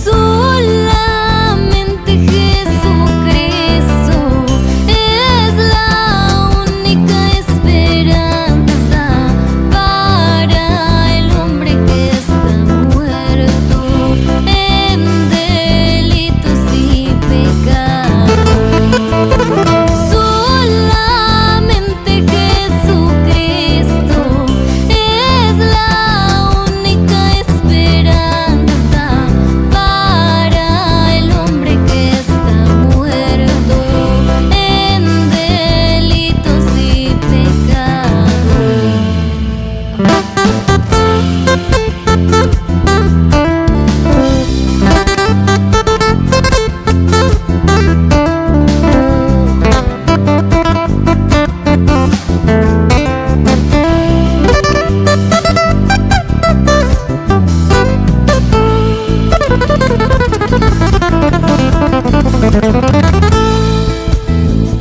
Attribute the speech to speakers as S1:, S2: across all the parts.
S1: Solamente Jesucristo es la única esperanza para el hombre que está muerto en delitos y pecados. Solamente Jesucristo es la única esperanza para el hombre que está muerto en delitos y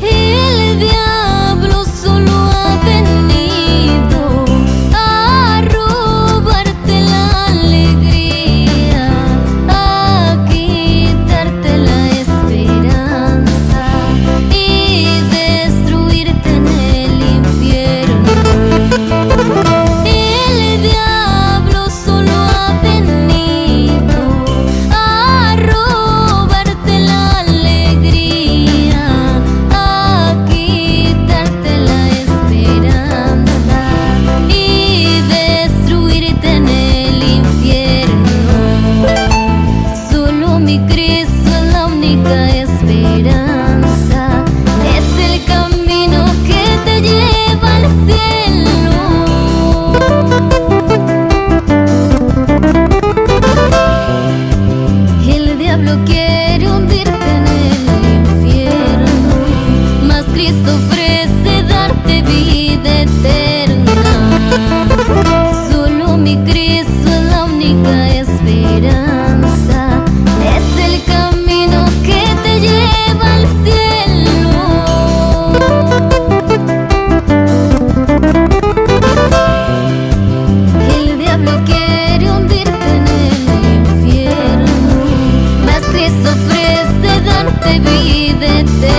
S1: el diablo solo ha venido a robarte la alegría, a quitarte la esperanza y destruirte en el infierno. El diablo solo ha venido a robarte la alegría, a quitarte la esperanza y destruirte en el infierno. Solo mi Cristo es la única esperanza, es el camino que te lleva al cielo. El diablo quiere hundirte en el infierno, mas Cristo ofrece darte vida eterna. Solo mi Cristo es la única esperanza, es el camino que te lleva al cielo. El diablo quiere hundirte en el infierno, mas Cristo ofrece darte vida eterna.